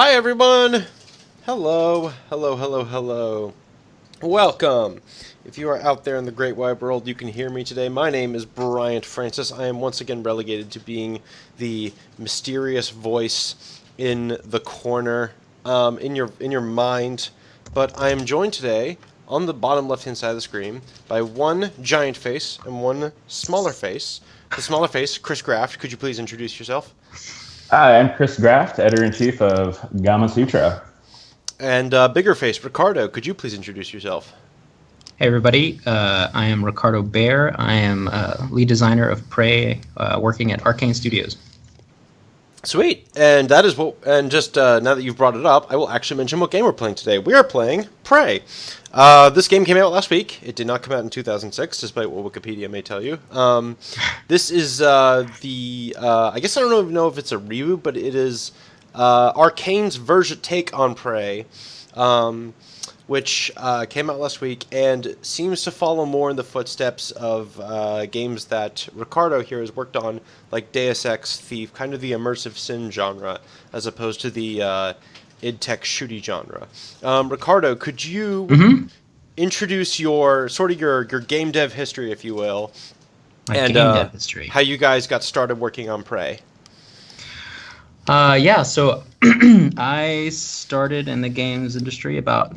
Hi everyone! Hello, hello, hello, hello. Welcome! If you are out there in the great wide world, you can hear me today. My name is Bryant Francis. I am once again relegated to being the mysterious voice in the corner, in your mind. But I am joined today on the bottom left-hand side of the screen by one giant face and one smaller face. The smaller face, Chris Graft. Could you please introduce yourself? Hi, I'm Chris Graft, editor-in-chief of Gamasutra. And bigger face, Ricardo. Could you please introduce yourself? Hey everybody, I am Ricardo Bare. I am lead designer of Prey, working at Arcane Studios. Sweet. And that is what. And just now that you've brought it up, I will actually mention what game we're playing today. We are playing Prey. This game came out last week. It did not come out in 2006, despite what Wikipedia may tell you. This is the. I guess I don't even know if it's a reboot, but it is Arcane's version take on Prey. Which came out last week and seems to follow more in the footsteps of games that Ricardo here has worked on, like Deus Ex, Thief, kind of the immersive sim genre, as opposed to the id Tech shooty genre. Ricardo, could you introduce your game dev history, if you will, Game dev history. How you guys got started working on Prey? So I started in the games industry about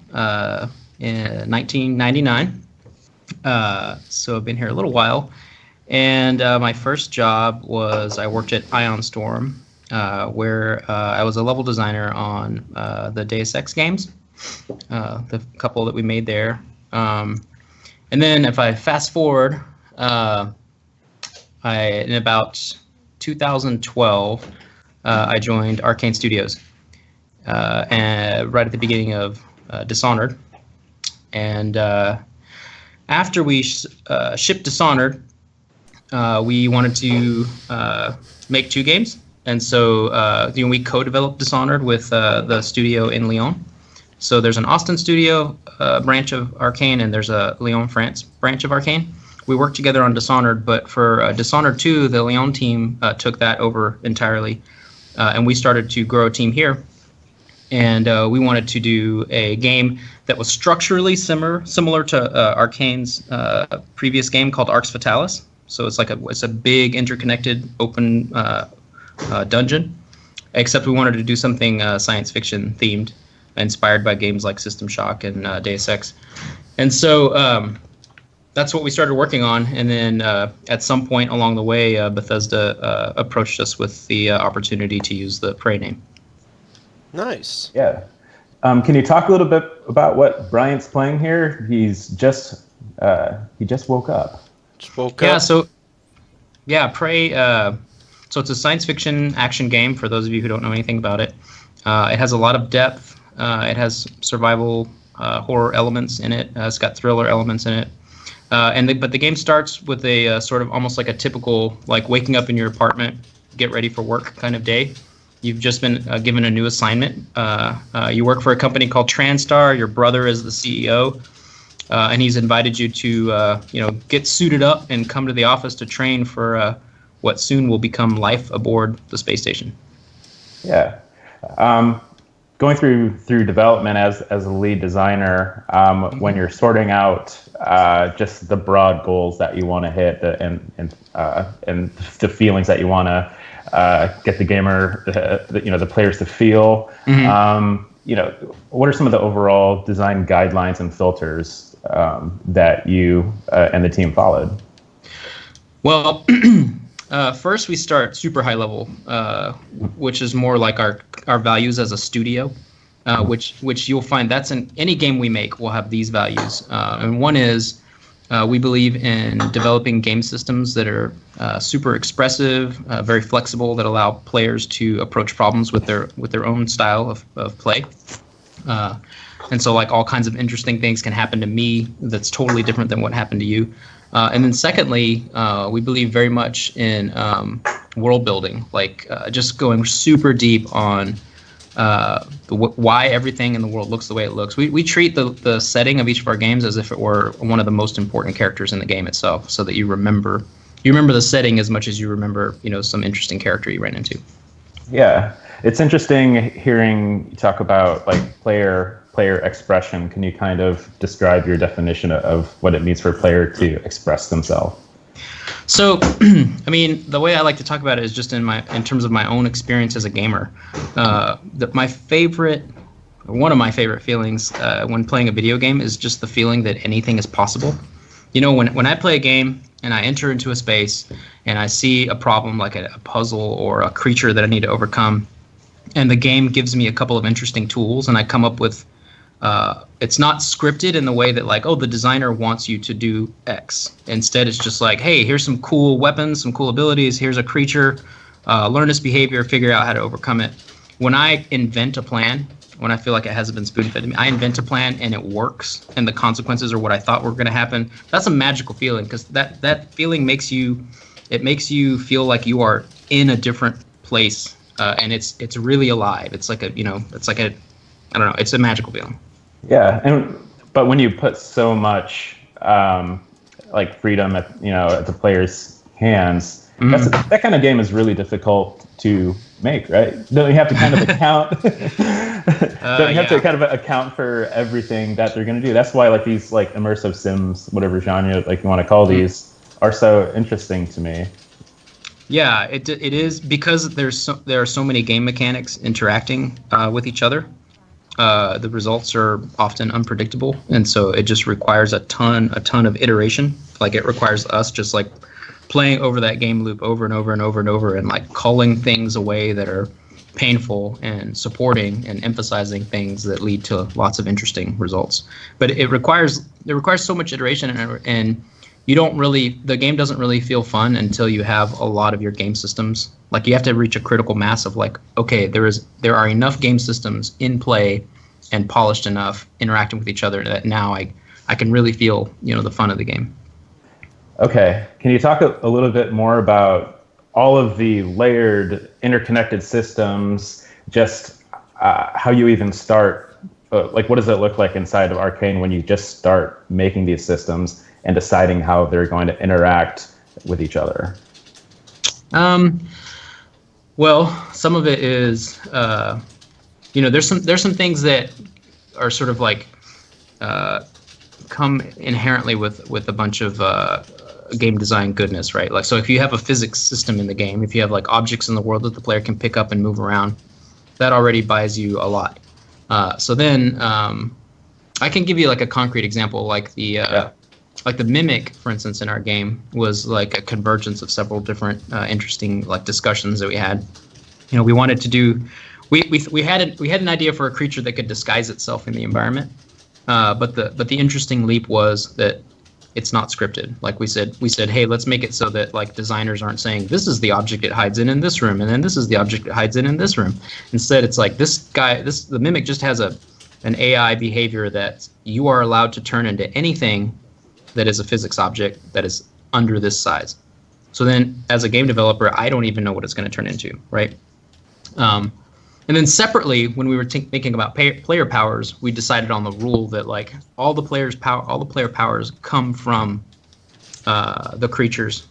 in 1999. So I've been here a little while. And my first job was I worked at Ion Storm, where I was a level designer on the Deus Ex games, the couple that we made there. And then if I fast forward, in about 2012, I joined Arcane Studios, and right at the beginning of Dishonored. And after we shipped Dishonored, we wanted to make two games. And so we co-developed Dishonored with the studio in Lyon. So there's an Austin studio branch of Arcane, and there's a Lyon, France branch of Arcane. We worked together on Dishonored, but for Dishonored 2, the Lyon team took that over entirely. And we started to grow a team here, and we wanted to do a game that was structurally similar to Arcane's previous game called Arx Fatalis. So it's a big interconnected open dungeon, except we wanted to do something science fiction themed, inspired by games like System Shock and Deus Ex. And so that's what we started working on, and then at some point along the way, Bethesda approached us with the opportunity to use the Prey name. Nice. Yeah. Can you talk a little bit about what Bryant's playing here? He just woke up. Prey. So it's a science fiction action game. For those of you who don't know anything about it, it has a lot of depth. It has survival horror elements in it. It's got thriller elements in it. But the game starts with a sort of almost like a typical, like, waking up in your apartment, get ready for work kind of day. You've just been given a new assignment. You work for a company called TranStar. Your brother is the CEO, and he's invited you to get suited up and come to the office to train for what soon will become life aboard the space station. Yeah. Going through development as a lead designer, when you're sorting out just the broad goals that you want to hit and the feelings that you want to get the gamer, the players to feel, what are some of the overall design guidelines and filters that you and the team followed? Well, first we start super high level, which is more like our values as a studio, which you'll find that's in any game we make will have these values. And one is we believe in developing game systems that are super expressive, very flexible, that allow players to approach problems with their own style of play. And so, like, all kinds of interesting things can happen to me that's totally different than what happened to you. And then secondly, we believe very much in world building, like just going super deep on why everything in the world looks the way it looks. We treat the setting of each of our games as if it were one of the most important characters in the game itself, so that you remember the setting as much as you remember, some interesting character you ran into. Yeah. It's interesting hearing you talk about like player expression. Can you kind of describe your definition of what it means for a player to express themselves? So, I mean, the way I like to talk about it is just in terms of my own experience as a gamer. One of my favorite feelings when playing a video game is just the feeling that anything is possible. You know, when I play a game and I enter into a space and I see a problem like a puzzle or a creature that I need to overcome, and the game gives me a couple of interesting tools, and I come up with it's not scripted in the way that like, oh, the designer wants you to do X. Instead, it's just like, hey, here's some cool weapons, some cool abilities. Here's a creature. Learn its behavior, figure out how to overcome it. When I invent a plan, when I feel like it hasn't been spoon-fed to me, I invent a plan and it works, and the consequences are what I thought were going to happen. That's a magical feeling, because that feeling makes you feel like you are in a different place, and it's really alive. It's like I don't know, it's a magical feeling. Yeah, but when you put so much like freedom at the player's hands, that kind of game is really difficult to make, right? Don't you have to kind of account? Don't you have to kind of account for everything that they're going to do? That's why like these like immersive sims, whatever genre like you want to call these, are so interesting to me. Yeah, it is, because there are so many game mechanics interacting with each other. The results are often unpredictable, and so it just requires a ton of iteration. Like, it requires us just like playing over that game loop over and over and over and over, and like culling things away that are painful and supporting and emphasizing things that lead to lots of interesting results. But it requires so much iteration, and the game doesn't really feel fun until you have a lot of your game systems. Like, you have to reach a critical mass of like, okay, there are enough game systems in play and polished enough, interacting with each other, that now I can really feel the fun of the game. Okay, can you talk a little bit more about all of the layered, interconnected systems? Just how you even start? Like, what does it look like inside of Arcane when you just start making these systems and deciding how they're going to interact with each other? Well, some of it is, there's some things that are sort of like come inherently with a bunch of game design goodness, right? Like, so if you have a physics system in the game, if you have like objects in the world that the player can pick up and move around, that already buys you a lot. So then I can give you like a concrete example, like the mimic, for instance, in our game was like a convergence of several different interesting like discussions that we had. We wanted to do, we had an idea for a creature that could disguise itself in the environment, but the interesting leap was that it's not scripted. Like we said, hey, let's make it so that like designers aren't saying this is the object it hides in this room, and then this is the object it hides in this room. Instead, it's like the mimic just has an AI behavior that you are allowed to turn into anything that is a physics object that is under this size. So then, as a game developer, I don't even know what it's going to turn into, right? And then separately, when we were thinking about player powers, we decided on the rule that like all the player powers come from the creatures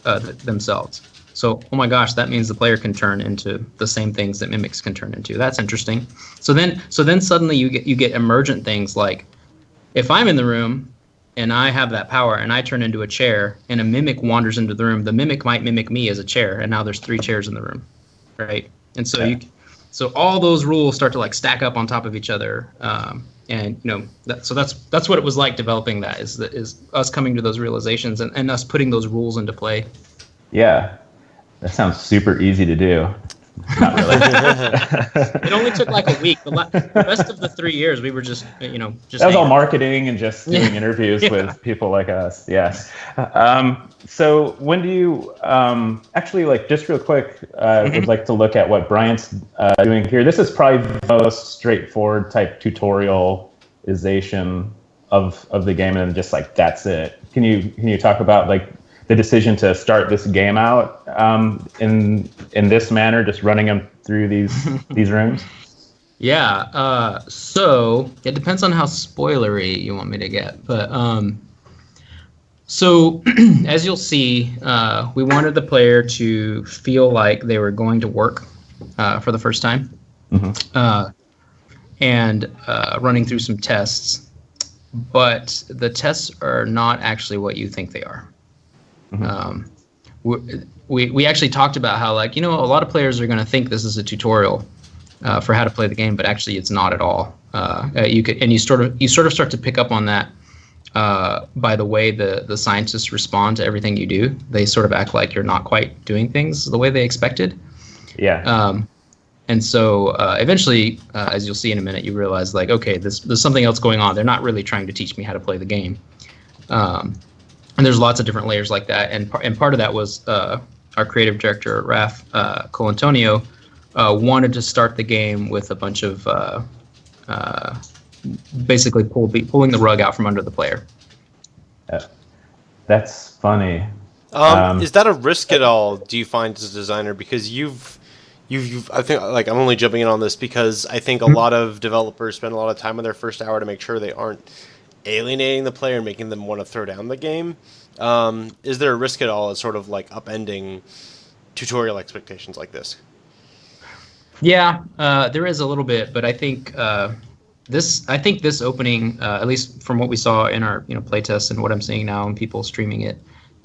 themselves. So, oh my gosh, that means the player can turn into the same things that mimics can turn into. That's interesting. So then suddenly you get emergent things like, if I'm in the room and I have that power and I turn into a chair and a mimic wanders into the room, the mimic might mimic me as a chair, and now there's 3 chairs in the room, right? And so so all those rules start to like stack up on top of each other, and so that's what it was like developing that, is us coming to those realizations and us putting those rules into play. Yeah, that sounds super easy to do. Not really. It only took like a week. The rest of the 3 years, we were just that was all marketing and just doing interviews with people like us. Yes. So when do you actually, like, just real quick, would like to look at what Bryant's doing here. This is probably the most straightforward type tutorialization of the game, and just like that's it. Can you talk about like the decision to start this game out in this manner, just running them through these rooms? Yeah. So it depends on how spoilery you want me to get, but so as you'll see, we wanted the player to feel like they were going to work for the first time, and running through some tests. But the tests are not actually what you think they are. We actually talked about how, like, a lot of players are going to think this is a tutorial for how to play the game, but actually it's not at all. You sort of start to pick up on that by the way the scientists respond to everything you do. They sort of act like you're not quite doing things the way they expected. Yeah. And so eventually, as you'll see in a minute, you realize, like, okay, there's something else going on. They're not really trying to teach me how to play the game. And there's lots of different layers like that. And part of that was our creative director, Raf Colantonio, wanted to start the game with a bunch of basically pulling the rug out from under the player. That's funny. Is that a risk at all, do you find, as a designer? Because you've I think, like, I'm only jumping in on this because I think a lot of developers spend a lot of time on their first hour to make sure they aren't alienating the player and making them want to throw down the game. Is there a risk at all at sort of like upending tutorial expectations like this? Yeah, there is a little bit, but I think this opening, at least from what we saw in our playtests and what I'm seeing now and people streaming it,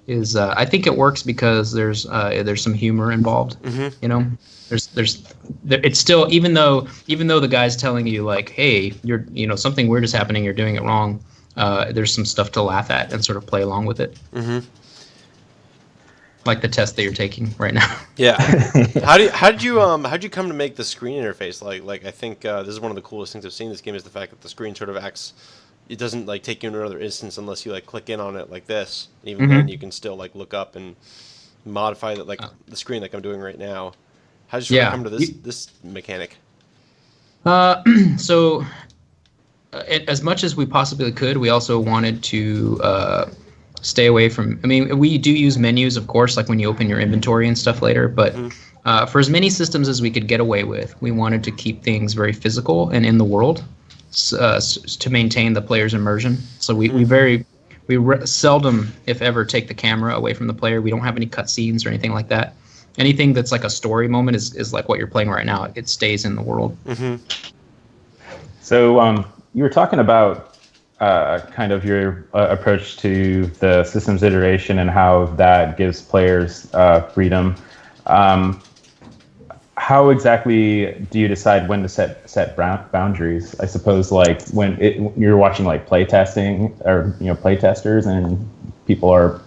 is I think it works because there's some humor involved. It's still, even though the guy's telling you, like, hey, you're something weird is happening, you're doing it wrong, there's some stuff to laugh at and sort of play along with it. Like the test that you're taking right now. Yeah. How'd you come to make the screen interface? Like I think this is one of the coolest things I've seen in this game, is the fact that the screen sort of acts. It doesn't like take you into another instance unless you like click in on it like this. Even then, you can still like look up and modify that, like the screen like I'm doing right now. How did you come to this mechanic? So, as much as we possibly could, we also wanted to stay away from. I mean, we do use menus, of course, like when you open your inventory and stuff later. But for as many systems as we could get away with, we wanted to keep things very physical and in the world, to maintain the player's immersion. So we seldom, if ever, take the camera away from the player. We don't have any cutscenes or anything like that. Anything that's like a story moment is like what you're playing right now. It stays in the world. So you were talking about kind of your approach to the systems iteration and how that gives players freedom. How exactly do you decide when to set boundaries? I suppose, like when you're watching like playtesting or playtesters and people are,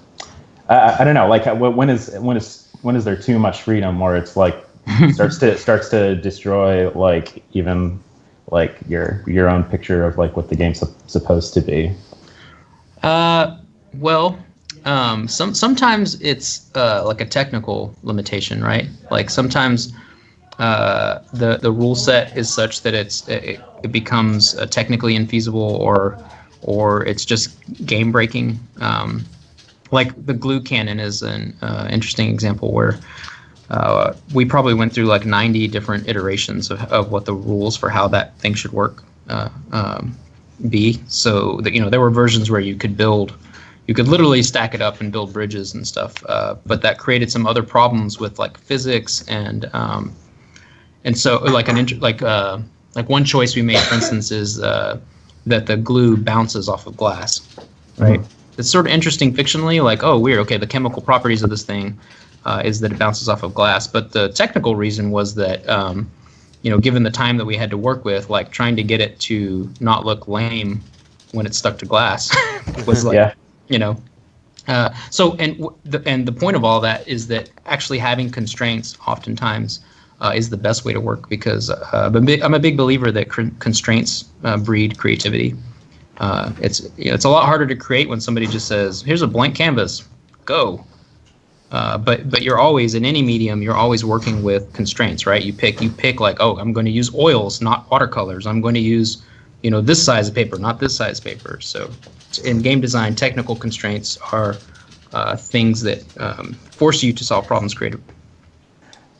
I don't know, like when is there too much freedom where it's like starts to destroy like even like your own picture of like what the game's supposed to be? Sometimes it's like a technical limitation, right? Like sometimes the rule set is such that it becomes technically infeasible, or it's just game breaking. Like the glue cannon is an interesting example where we probably went through like 90 different iterations of what the rules for how that thing should work be. So that, there were versions where you could literally stack it up and build bridges and stuff. But that created some other problems with like physics and so like one choice we made, for instance, is that the glue bounces off of glass, right? It's sort of interesting fictionally, like, oh, weird, okay, the chemical properties of this thing is that it bounces off of glass. But the technical reason was that, given the time that we had to work with, like trying to get it to not look lame when it's stuck to glass was like, so the point of all that is that actually having constraints oftentimes is the best way to work, because I'm a big believer that constraints breed creativity. It's a lot harder to create when somebody just says, "Here's a blank canvas, go." But you're always, in any medium, you're always working with constraints, right? You pick like, oh, I'm going to use oils, not watercolors. I'm going to use, this size of paper, not this size paper. So in game design, technical constraints are things that force you to solve problems creatively.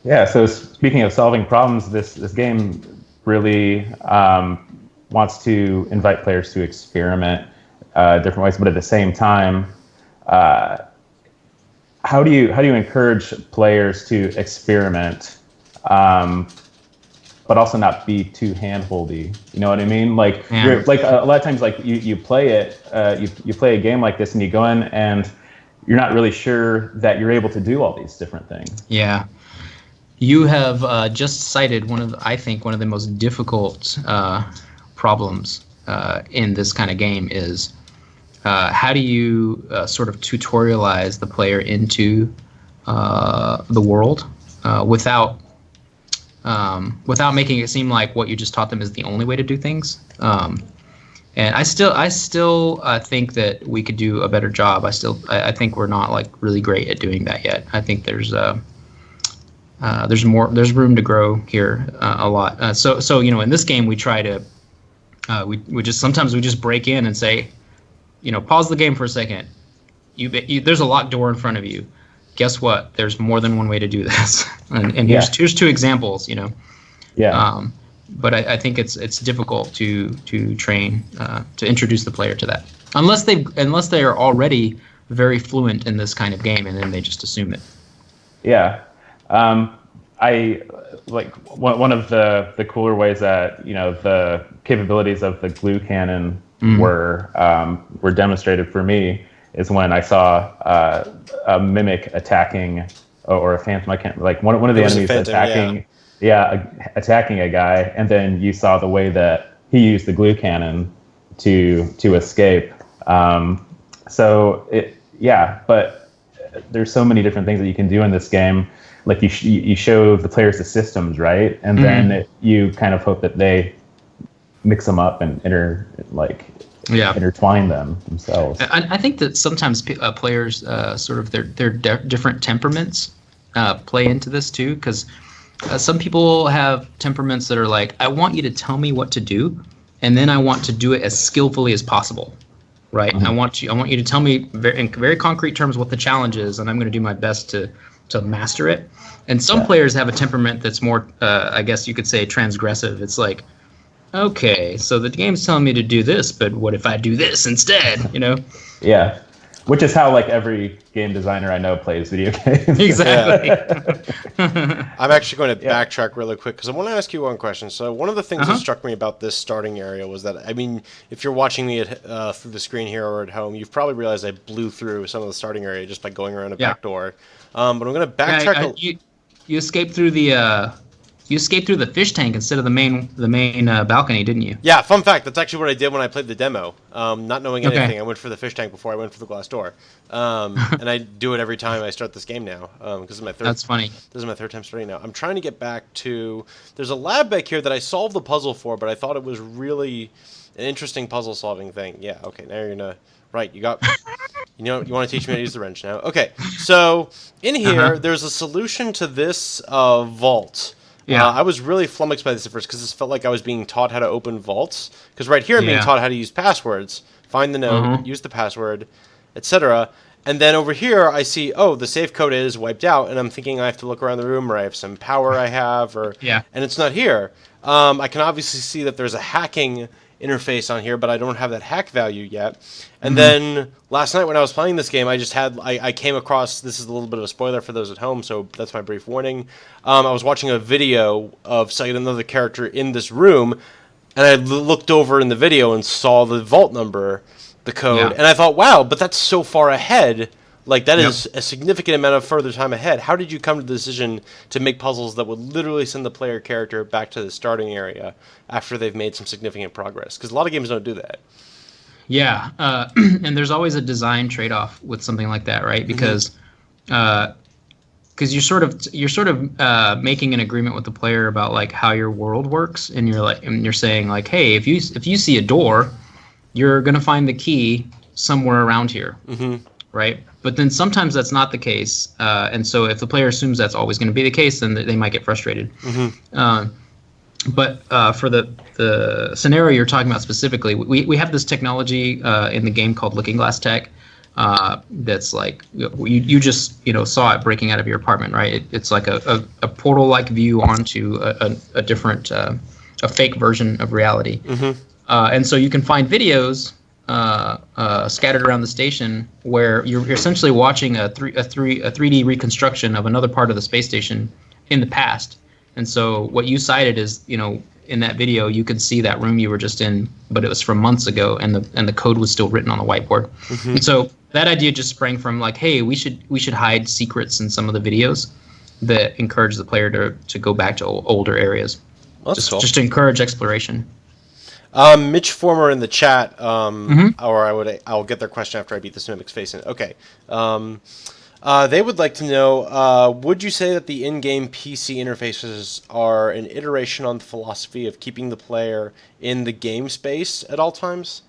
Yeah, so speaking of solving problems, this game really wants to invite players to experiment different ways, but at the same time, how do you encourage players to experiment but also not be too hand-holdy. You know what I mean? Like, Yeah. you're, like a lot of times, like you play it, you play a game like this, and you go in and you're not really sure that you're able to do all these different things. Yeah. You have just cited I think one of the most difficult problems in this kind of game is how do you sort of tutorialize the player into the world without making it seem like what you just taught them is the only way to do things. And I still think that we could do a better job. I think we're not like really great at doing that yet. I think there's room to grow here a lot. So in this game we try to sometimes we just break in and say, pause the game for a second. There's a locked door in front of you. Guess what? There's more than one way to do this. And here's two examples. Yeah. But I think it's difficult to train to introduce the player to that unless they are already very fluent in this kind of game, and then they just assume it. Yeah. I like one of the cooler ways that the capabilities of the glue cannon were demonstrated for me is when I saw a mimic attacking or a phantom. I can't one of the enemies phantom, attacking. Yeah, attacking a guy, and then you saw the way that he used the glue cannon to escape. But there's so many different things that you can do in this game. Like you show the players the systems, right? And then you kind of hope that they mix them up and intertwine them themselves. I think that sometimes players sort of their different temperaments play into this too, because some people have temperaments that are like, I want you to tell me what to do, and then I want to do it as skillfully as possible, right? I want you to tell me in very concrete terms what the challenge is, and I'm going to do my best to master it. And some players have a temperament that's more, I guess you could say, transgressive. It's like, okay, so the game's telling me to do this, but what if I do this instead? Yeah. Which is how every game designer I know plays video games. Exactly. I'm actually going to backtrack really quick because I want to ask you one question. So one of the things that struck me about this starting area was that, if you're watching me through the screen here or at home, you've probably realized I blew through some of the starting area just by going around a back door. But I'm going to backtrack. You escaped through the fish tank instead of the main balcony, didn't you? Yeah, fun fact. That's actually what I did when I played the demo. Not knowing anything, I went for the fish tank before I went for the glass door. And I do it every time I start this game now because this is my third. That's funny. This is my third time starting now. I'm trying to get back to. There's a lab back here that I solved the puzzle for, but I thought it was really an interesting puzzle solving thing. Yeah. Okay. Now you're gonna. Right. You got. You want to teach me how to use the wrench now? Okay. So in here, there's a solution to this vault. Yeah. I was really flummoxed by this at first because this felt like I was being taught how to open vaults. Because right here I'm being taught how to use passwords, find the note, use the password, etc. And then over here I see, the safe code is wiped out, and I'm thinking I have to look around the room, or I have some power I have, and it's not here. I can obviously see that there's a hacking interface on here, but I don't have that hack value yet. And then last night when I was playing this game, I came across, this is a little bit of a spoiler for those at home, so that's my brief warning. I was watching a video of another character in this room, and I looked over in the video and saw the vault number, the code, and I thought, wow, but that's so far ahead. Like, that is a significant amount of further time ahead. How did you come to the decision to make puzzles that would literally send the player character back to the starting area after they've made some significant progress? Because a lot of games don't do that. Yeah, and there's always a design trade-off with something like that, right? Because you're sort of making an agreement with the player about how your world works, and you're saying hey, if you see a door, you're gonna find the key somewhere around here. Right? But then sometimes that's not the case. And so if the player assumes that's always going to be the case, then they might get frustrated. But for the scenario you're talking about specifically, we have this technology in the game called Looking Glass Tech that's you just saw it breaking out of your apartment, right? It's like a portal-like view onto a different, a fake version of reality. And so you can find videos scattered around the station where you're essentially watching a 3D reconstruction of another part of the space station in the past, And so what you cited is, in that video, you could see that room you were just in, but it was from months ago, and the code was still written on the whiteboard. And so that idea just sprang from like, hey, we should hide secrets in some of the videos that encourage the player to go back to older areas. Well, that's cool. Just to encourage exploration. Mitch Former in the chat, or I'll get their question after I beat this mimic's face in. Okay. They would like to know, would you say that the in-game PC interfaces are an iteration on the philosophy of keeping the player in the game space at all times?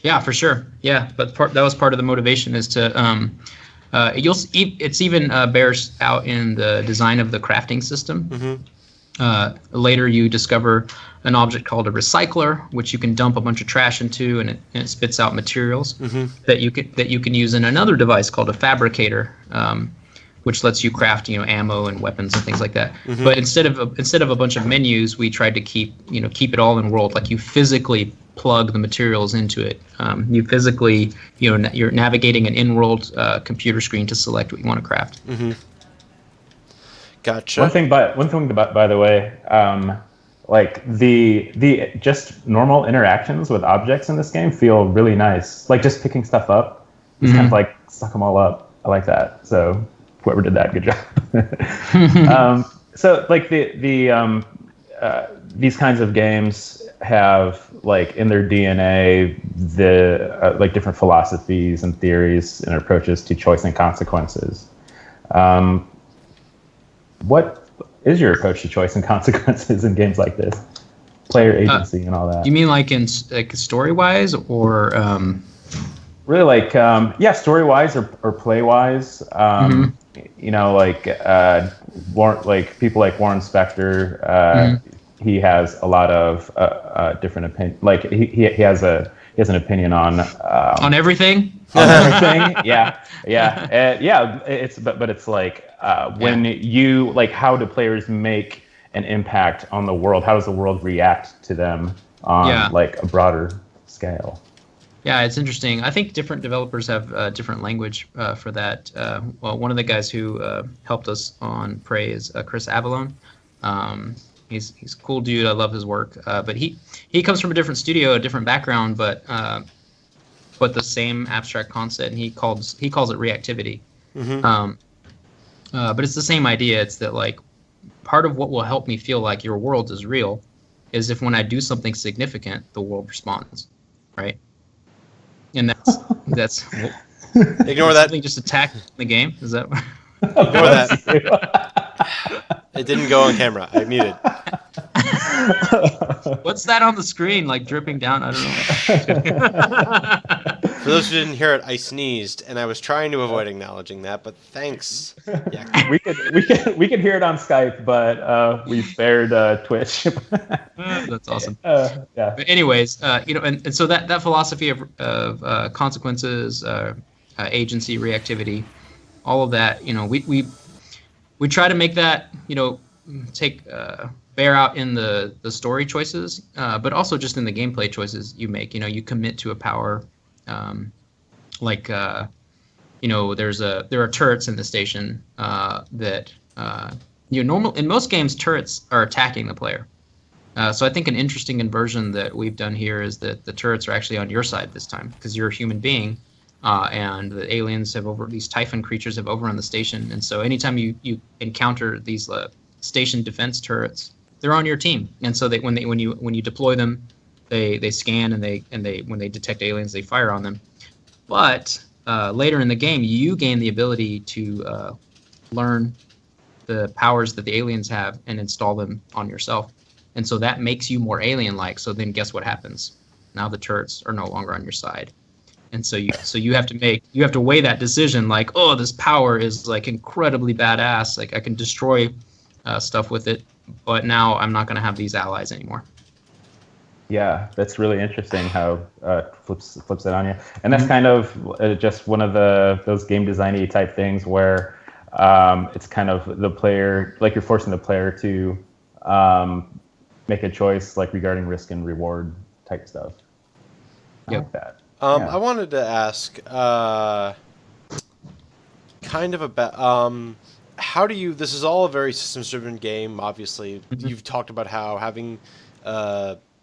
Yeah, for sure. Yeah, but that was part of the motivation is to it's even bears out in the design of the crafting system. Later, you discover an object called a recycler, which you can dump a bunch of trash into, and it spits out materials that you can use in another device called a fabricator, which lets you craft ammo and weapons and things like that. But instead of a bunch of menus, we tried to keep it all in world. Like you physically plug the materials into it. You physically you're navigating an in-world computer screen to select what you want to craft. Gotcha. One thing, by the way, like the just normal interactions with objects in this game feel really nice. Like just picking stuff up, just kind of like suck them all up. I like that. So whoever did that, good job. So like these kinds of games have like in their DNA the like different philosophies and theories and approaches to choice and consequences. What is your approach to choice and consequences in games like this? Player agency and all that. You mean like in story-wise or? Really like, story-wise or play-wise. Like people like Warren Spector, he has a lot of different opinion. Like he has an opinion on everything. On everything, yeah. But it's like when you like, how do players make an impact on the world? How does the world react to them on like a broader scale? Yeah, it's interesting. I think different developers have different language for that. Well, one of the guys who helped us on Prey is Chris Avalone. He's a cool dude. I love his work. But he comes from a different studio, a different background, but the same abstract concept, and he calls it reactivity. But it's the same idea. It's that like part of what will help me feel like your world is real is if when I do something significant, the world responds, right? And that's ignore that. Something just attack the game. Is that? Ignore that. It didn't go on camera. I muted. What's that on the screen, like dripping down? I don't know. For those who didn't hear it, I sneezed, and I was trying to avoid acknowledging that, but thanks. Yeah. We could hear it on Skype, but we spared Twitch. That's awesome. Yeah. But anyways, and so that philosophy of consequences, agency, reactivity, all of that, we try to make that, bear out in the story choices, but also just in the gameplay choices you make. You commit to a power, there are turrets in the station that in most games turrets are attacking the player. So I think an interesting inversion that we've done here is that the turrets are actually on your side this time because you're a human being. And the aliens these Typhon creatures have overrun the station, and so anytime you encounter these station defense turrets, they're on your team. And so when you deploy them, they scan and when they detect aliens, they fire on them. But later in the game, you gain the ability to learn the powers that the aliens have and install them on yourself, and so that makes you more alien-like. So then, guess what happens? Now the turrets are no longer on your side. And so you have to weigh that decision, like, oh, this power is like incredibly badass, like I can destroy stuff with it, but now I'm not going to have these allies anymore. Yeah, that's really interesting how flips it on you, and that's kind of just one of those game designy type things where it's kind of the player, like you're forcing the player to make a choice, like regarding risk and reward type stuff. I like that. I wanted to ask kind of about how do you? This is all a very systems-driven game. Obviously, you've talked about how having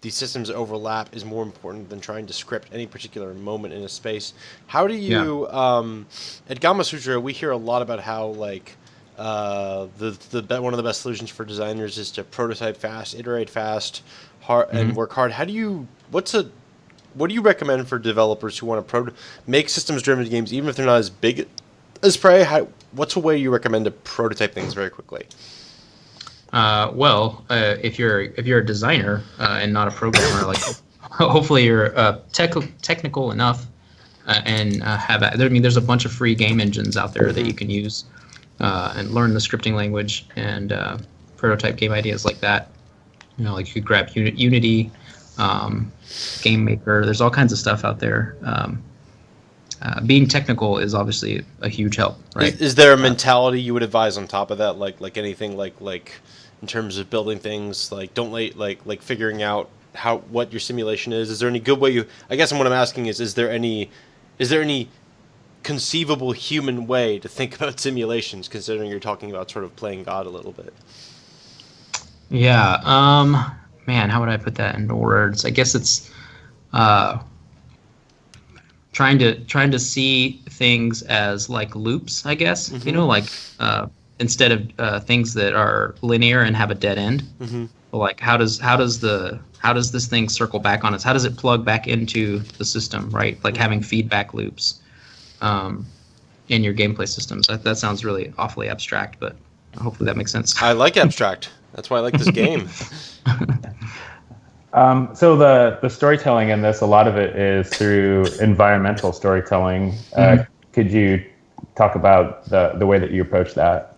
these systems overlap is more important than trying to script any particular moment in a space. How do you? At Gamasutra, we hear a lot about how like one of the best solutions for designers is to prototype fast, iterate fast, and work hard. How do you? What do you recommend for developers who want to make systems-driven games, even if they're not as big as Prey? What's a way you recommend to prototype things very quickly? If you're a designer and not a programmer, like hopefully you're technical enough and have. I mean, there's a bunch of free game engines out there that you can use and learn the scripting language and prototype game ideas like that. You know, like you could grab Unity, Game Maker. There's all kinds of stuff out there. Being technical is obviously a huge help, right? Is there a mentality you would advise on top of that, like anything, like in terms of building things, like don't like figuring out what your simulation is? Is there any good way you? I guess what I'm asking is there any conceivable human way to think about simulations, considering you're talking about sort of playing God a little bit? Yeah. Man, how would I put that into words? I guess it's trying to see things as like loops, I guess. You know, like instead of things that are linear and have a dead end. Like how does this thing circle back on us? How does it plug back into the system, right? Like having feedback loops in your gameplay systems. That sounds really awfully abstract, but hopefully that makes sense. I like abstract. That's why I like this game. So the storytelling in this, a lot of it is through environmental storytelling. Could you talk about the way that you approach that?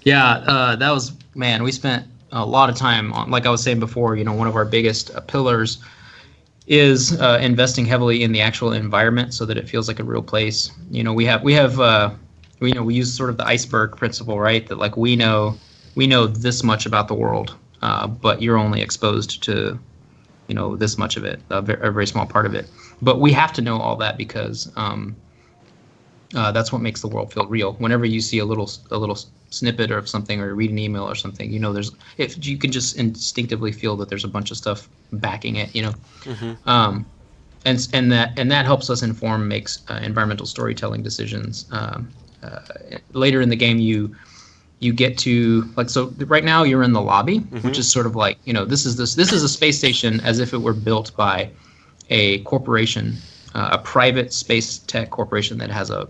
Yeah, that was, man, we spent a lot of time on, like I was saying before, you know, one of our biggest pillars is investing heavily in the actual environment so that it feels like a real place. You know, we use sort of the iceberg principle, right? That like we know this much about the world, but you're only exposed to, you know, this much of it, a very small part of it. But we have to know all that because that's what makes the world feel real. Whenever you see a little snippet of something or read an email or something, you know, if you can just instinctively feel that there's a bunch of stuff backing it, you know. And that helps us makes environmental storytelling decisions. Later in the game, you get to, like, so right now you're in the lobby, which is sort of like, you know, this is a space station as if it were built by a corporation, a private space tech corporation that has $1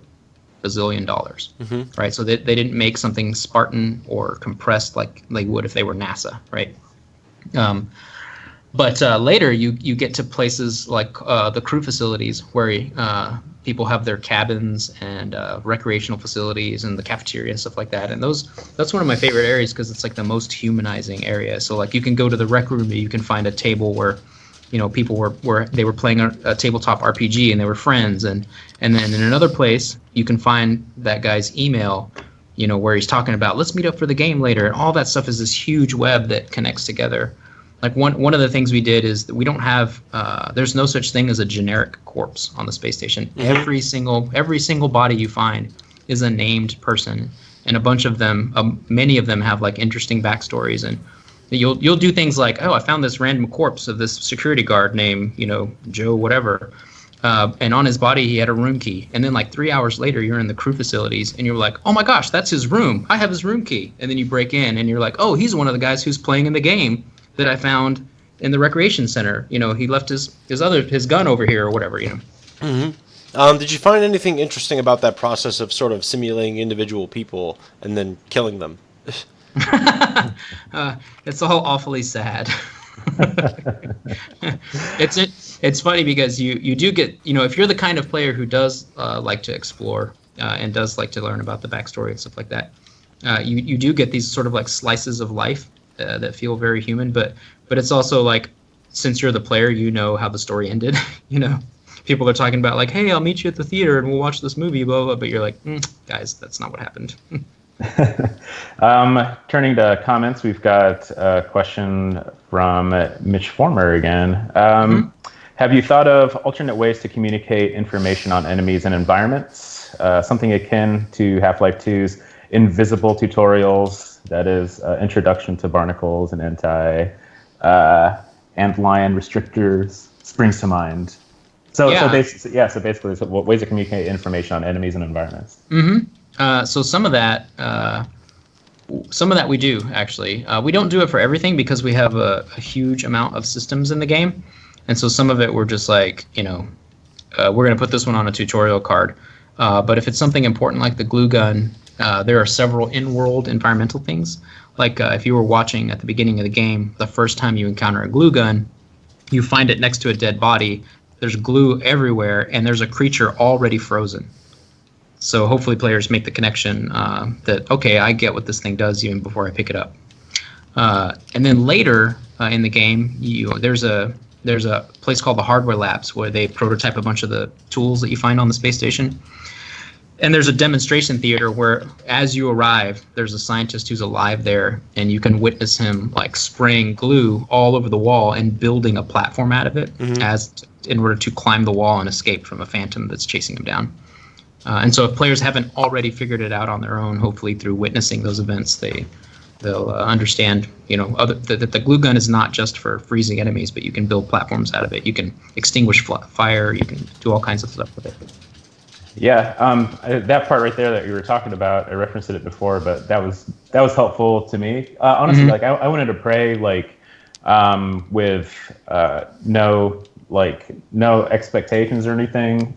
bazillion, right? So they didn't make something Spartan or compressed like they would if they were NASA, right? But later you get to places like the crew facilities where people have their cabins and recreational facilities and the cafeteria and stuff like that. And that's one of my favorite areas because it's like the most humanizing area. So like you can go to the rec room and you can find a table where, you know, people were playing a tabletop RPG and they were friends. And then in another place you can find that guy's email, you know, where he's talking about, let's meet up for the game later. And all that stuff is this huge web that connects together. Like one of the things we did is that we don't have there's no such thing as a generic corpse on the space station. Every single body you find is a named person, and a bunch of them, many of them have like interesting backstories. And you'll do things like, oh, I found this random corpse of this security guard named, you know, Joe whatever, and on his body he had a room key. And then like 3 hours later you're in the crew facilities and you're like, oh my gosh, that's his room. I have his room key. And then you break in and you're like, oh, he's one of the guys who's playing in the game that I found in the recreation center. You know, he left his gun over here or whatever, you know. Did you find anything interesting about that process of sort of simulating individual people and then killing them? It's all awfully sad. It's funny because you do get, you know, if you're the kind of player who does like to explore and does like to learn about the backstory and stuff like that, you do get these sort of like slices of life that feel very human, but it's also like, since you're the player, you know how the story ended. You know, people are talking about like, hey, I'll meet you at the theater and we'll watch this movie, blah blah. But you're like, guys, that's not what happened. Turning to comments, we've got a question from Mitch Former again. Have you thought of alternate ways to communicate information on enemies and environments? Something akin to Half-Life 2's invisible tutorials. That is introduction to barnacles and enti, antlion restrictors springs to mind. So basically, so ways to communicate information on enemies and environments. So some of that we do actually. We don't do it for everything because we have a huge amount of systems in the game, and so some of it we're just like, we're going to put this one on a tutorial card. But if it's something important like the glue gun, there are several in-world environmental things. Like if you were watching at the beginning of the game, the first time you encounter a glue gun, you find it next to a dead body. There's glue everywhere, and there's a creature already frozen. So hopefully players make the connection that, okay, I get what this thing does even before I pick it up. And then later in the game, there's a place called the Hardware Labs where they prototype a bunch of the tools that you find on the space station. And there's a demonstration theater where, as you arrive, there's a scientist who's alive there, and you can witness him like spraying glue all over the wall and building a platform out of it in order to climb the wall and escape from a phantom that's chasing him down. And so if players haven't already figured it out on their own, hopefully through witnessing those events, they'll understand, that the glue gun is not just for freezing enemies, but you can build platforms out of it. You can extinguish fire. You can do all kinds of stuff with it. Yeah, that part right there that you were talking about, I referenced it before, but that was helpful to me. Honestly, like I went into Prey with no expectations or anything.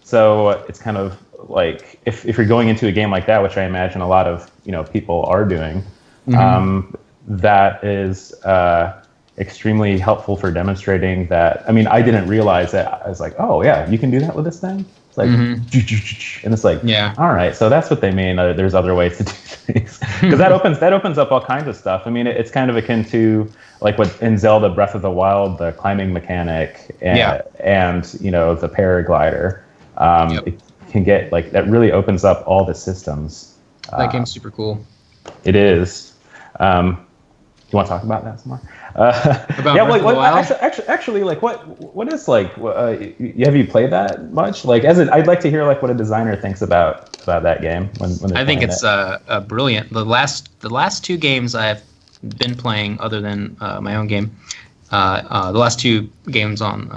So it's kind of like if you're going into a game like that, which I imagine a lot of people are doing, that is extremely helpful for demonstrating that. I mean, I didn't realize that. I was like, oh yeah, you can do that with this thing. It's like, and it's like, all right, so that's what they mean. There's other ways to do things, because that opens up all kinds of stuff. I mean, it's kind of akin to like what in Zelda Breath of the Wild, the climbing mechanic and the paraglider. It can get like that really opens up all the systems. That game's super cool. It is. You want to talk about that some more? Actually, like what is like? Have you played that much? Like, I'd like to hear like what a designer thinks about that game when I think it's brilliant. The last two games I've been playing, other than my own game, the last two games on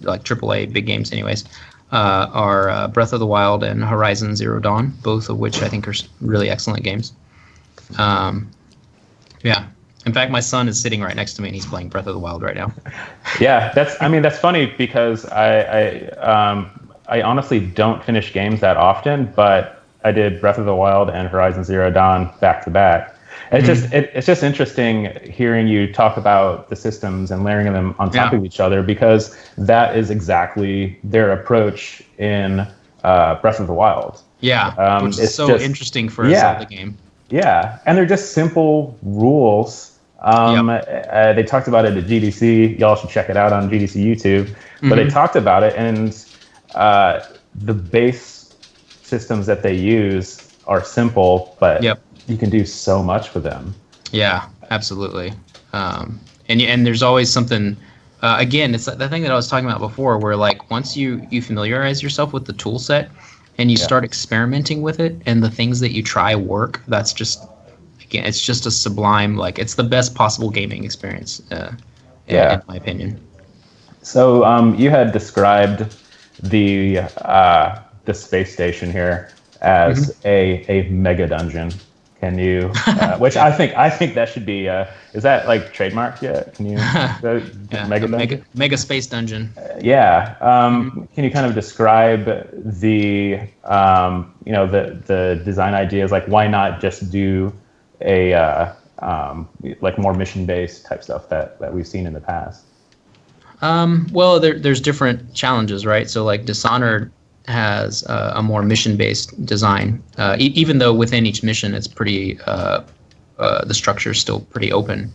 like AAA big games, anyways, are Breath of the Wild and Horizon Zero Dawn, both of which I think are really excellent games. In fact, my son is sitting right next to me, and he's playing Breath of the Wild right now. Yeah, that's funny because I honestly don't finish games that often, but I did Breath of the Wild and Horizon Zero Dawn back to back. It's just interesting hearing you talk about the systems and layering them on top of each other, because that is exactly their approach in Breath of the Wild. Yeah, which is so interesting for a Zelda game. Yeah, and they're just simple rules. They talked about it at GDC. Y'all should check it out on GDC YouTube. But they talked about it, and the base systems that they use are simple, but you can do so much with them. Yeah, absolutely. And there's always something. Again, it's the thing that I was talking about before, where like once you familiarize yourself with the tool set and you start experimenting with it, and the things that you try work, that's just. Again, it's just a sublime, like it's the best possible gaming experience, in my opinion. So you had described the space station here as a mega dungeon. Can you? Which I think that should be. Is that like trademarked yet? Can you? Mega space dungeon. Can you kind of describe the the design ideas? Like, why not just do like more mission-based type stuff that we've seen in the past? Well, there's different challenges, right? So like Dishonored has a more mission-based design, even though within each mission it's pretty the structure is still pretty open.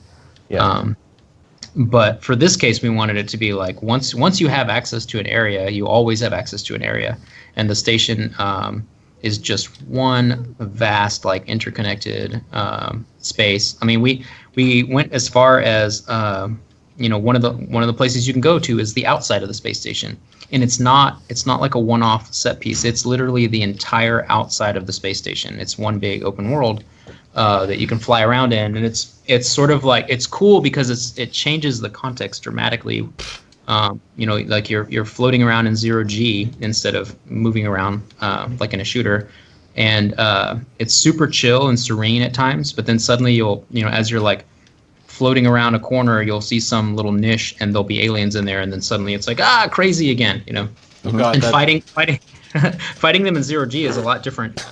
But for this case, we wanted it to be like once you have access to an area, you always have access to an area, and the station is just one vast, like interconnected space. I mean, we went as far as one of the places you can go to is the outside of the space station, and it's not like a one-off set piece. It's literally the entire outside of the space station. It's one big open world that you can fly around in, and it's sort of like, it's cool because it changes the context dramatically. Like you're floating around in 0G instead of moving around like in a shooter, and it's super chill and serene at times. But then suddenly as you're like floating around a corner, you'll see some little niche and there'll be aliens in there, and then suddenly it's like crazy again. Oh God, and fighting fighting them in 0G is a lot different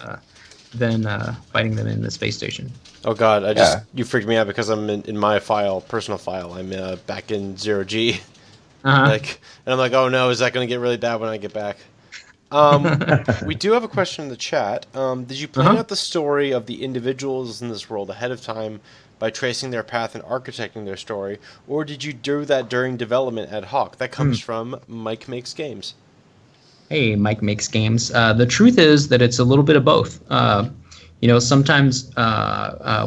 than fighting them in the space station. Oh God, you freaked me out because I'm in my personal file. I'm back in 0G. And I'm like, oh no, is that going to get really bad when I get back? We do have a question in the chat. Did you plan out the story of the individuals in this world ahead of time by tracing their path and architecting their story, or did you do that during development ad hoc? That comes from Mike Makes Games. Hey, Mike Makes Games. The truth is that it's a little bit of both. Sometimes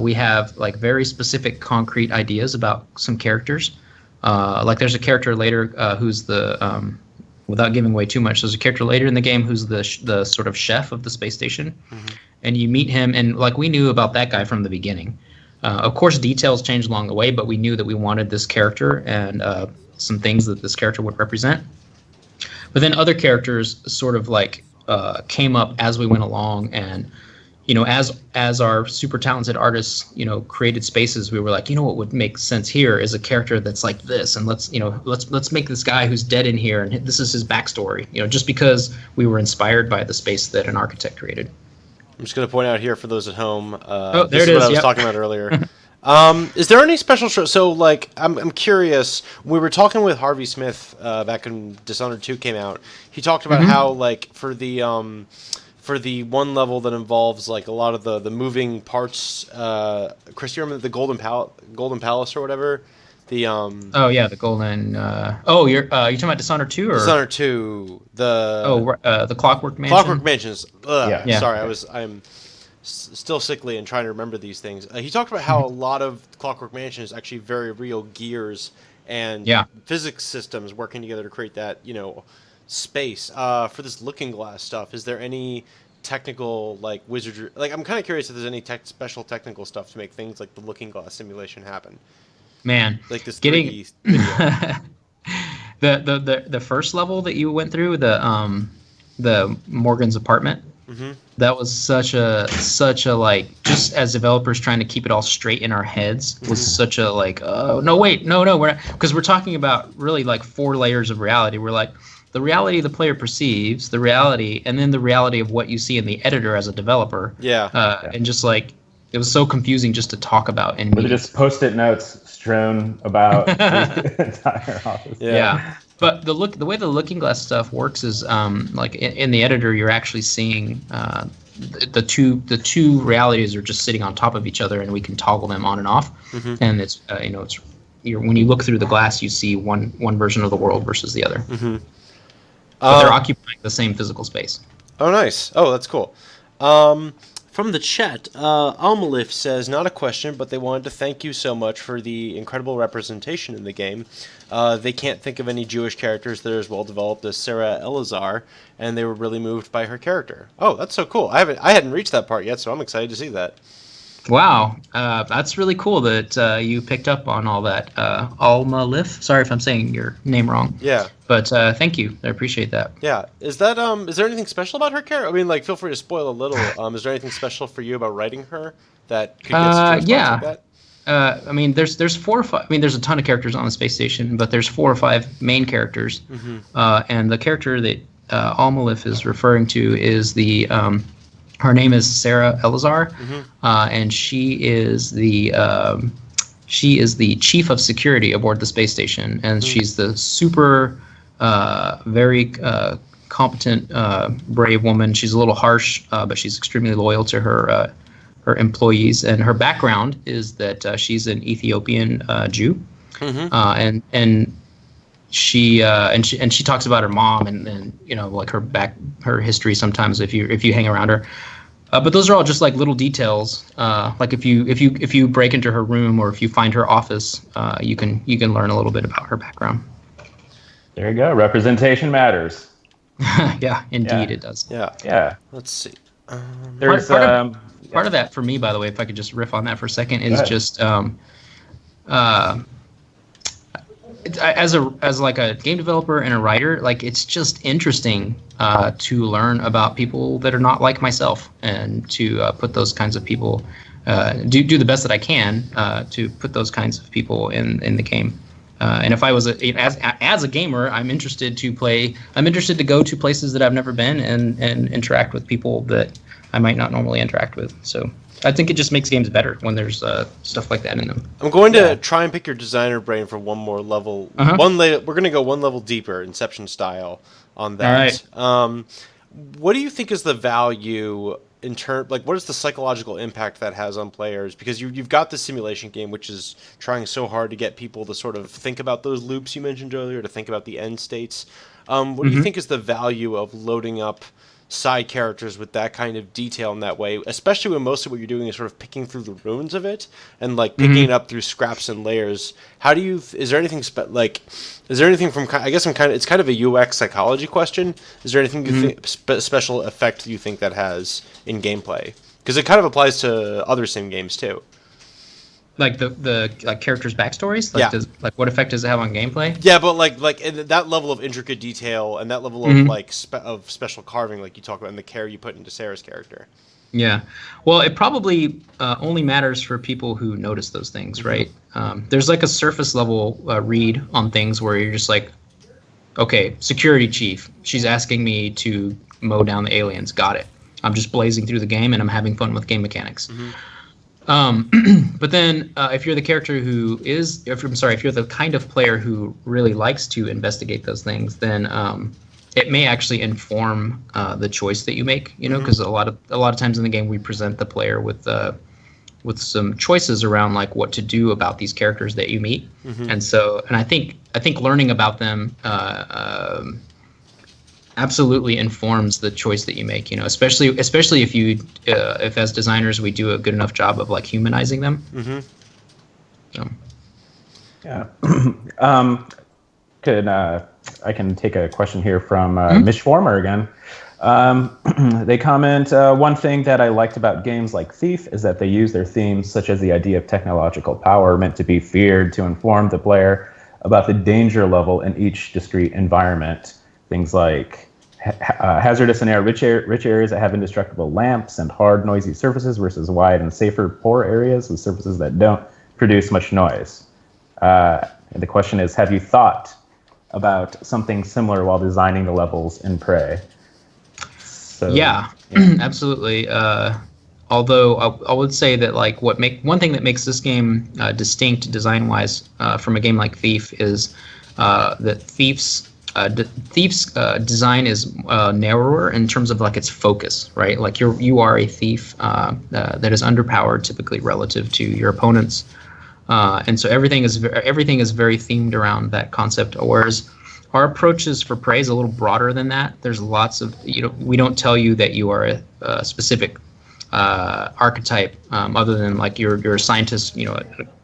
we have like very specific, concrete ideas about some characters. Like there's a character later who's the, without giving away too much, there's a character later in the game who's the sort of chef of the space station. And you meet him, and like we knew about that guy from the beginning. Of course, details changed along the way, but we knew that we wanted this character and some things that this character would represent. But then other characters sort of like came up as we went along, and as our super talented artists created spaces, we were like, what would make sense here is a character that's like this, and let's make this guy who's dead in here, and this is his backstory. Just because we were inspired by the space that an architect created. I'm just going to point out here for those at home. There this is what I was talking about earlier. Is there any special so like I'm curious, we were talking with Harvey Smith back when Dishonored 2 came out. He talked about how like for the one level that involves like a lot of the moving parts, Chris, you remember the Golden Palace or whatever? The the Golden you're talking about Dishonored 2 or Dishonored 2, the Clockwork Mansion? Mansions. Sorry, I'm still sickly and trying to remember these things. He talked about how a lot of Clockwork Mansion is actually very real gears and physics systems working together to create that, space. For this Looking Glass stuff, is there any technical like wizardry? Like, I'm kind of curious if there's any special technical stuff to make things like the Looking Glass simulation happen. Man, like this getting the first level that you went through, the Morgan's apartment. That was such a like, just as developers trying to keep it all straight in our heads, was such a like, oh no, wait, no, we're not, because we're talking about really like 4 layers of reality. We're like the reality the player perceives, the reality, and then the reality of what you see in the editor as a developer. And just like, it was so confusing just to talk about. And just Post-it notes strewn about the entire office. But the way the Looking Glass stuff works is like in the editor, you're actually seeing the two realities are just sitting on top of each other, and we can toggle them on and off. And it's when you look through the glass, you see one version of the world versus the other. But they're occupying the same physical space. Oh, nice. Oh, that's cool. From the chat, Almalif says, not a question, but they wanted to thank you so much for the incredible representation in the game. They can't think of any Jewish characters that are as well developed as Sarah Eleazar, and they were really moved by her character. Oh, that's so cool. I hadn't reached that part yet, so I'm excited to see that. Wow, that's really cool that you picked up on all that. Almalif, sorry if I'm saying your name wrong. Yeah. But thank you. I appreciate that. Yeah. Is there anything special about her character? I mean, like, feel free to spoil a little. Is there anything special for you about writing her that could get such a response like that? I mean, there's 4 or 5. I mean, there's a ton of characters on the space station, but there's 4 or 5 main characters. And the character that Almalif is referring to is the her name is Sarah Eleazar, and she is the chief of security aboard the space station, and she's the super very competent, brave woman. She's a little harsh, but she's extremely loyal to her employees. And her background is that she's an Ethiopian Jew, and she talks about her mom and like her history sometimes if you hang around her. But those are all just like little details. Like if you break into her room or if you find her office, you can learn a little bit about her background. There you go. Representation matters. Yeah, indeed it does. Yeah. Let's see. There's Part of that for me, by the way, if I could just riff on that for a second, is just as like a game developer and a writer, like it's just interesting to learn about people that are not like myself, and to put those kinds of people do the best that I can to put those kinds of people in the game. And if I was as a gamer, I'm interested to go to places that I've never been and interact with people that I might not normally interact with. So I think it just makes games better when there's stuff like that in them. I'm going to try and pick your designer brain for one more level. We're going to go one level deeper, Inception style, on that. All right. What do you think is the value in what is the psychological impact that has on players? Because you've got the simulation game, which is trying so hard to get people to sort of think about those loops you mentioned earlier, to think about the end states. What do you think is the value of loading up side characters with that kind of detail in that way, especially when most of what you're doing is sort of picking through the ruins of it and like picking it up through scraps and layers? How do you, is there anything from, I guess it's kind of a UX psychology question. Is there anything you think, special effect you think that has in gameplay? Because it kind of applies to other sim games too. Like the characters' backstories? What effect does it have on gameplay? Yeah, but like in that level of intricate detail and that level of of special carving, like you talk about, and the care you put into Sarah's character. Yeah, well, it probably only matters for people who notice those things, right? There's like a surface level read on things where you're just like, okay, security chief, she's asking me to mow down the aliens. Got it. I'm just blazing through the game and I'm having fun with game mechanics. But then if you're the character if you're the kind of player who really likes to investigate those things, then it may actually inform the choice that you make, because a lot of times in the game we present the player with some choices around like what to do about these characters that you meet. And I think learning about them absolutely informs the choice that you make, especially if as designers we do a good enough job of like humanizing them. So. Yeah. I can take a question here from Mish Former again. They comment, one thing that I liked about games like Thief is that they use their themes, such as the idea of technological power meant to be feared, to inform the player about the danger level in each discrete environment. Things like hazardous and rich areas that have indestructible lamps and hard, noisy surfaces versus wide and safer, poor areas with surfaces that don't produce much noise. And the question is, have you thought about something similar while designing the levels in Prey? So, yeah. Absolutely. Although I would say that like one thing that makes this game distinct design-wise from a game like Thief is that Thief's design is narrower in terms of like its focus, right? Like you are a thief that is underpowered typically relative to your opponents, and so everything is very themed around that concept. Whereas our approaches for Prey is a little broader than that. There's lots of we don't tell you that you are a specific archetype other than like you're a scientist,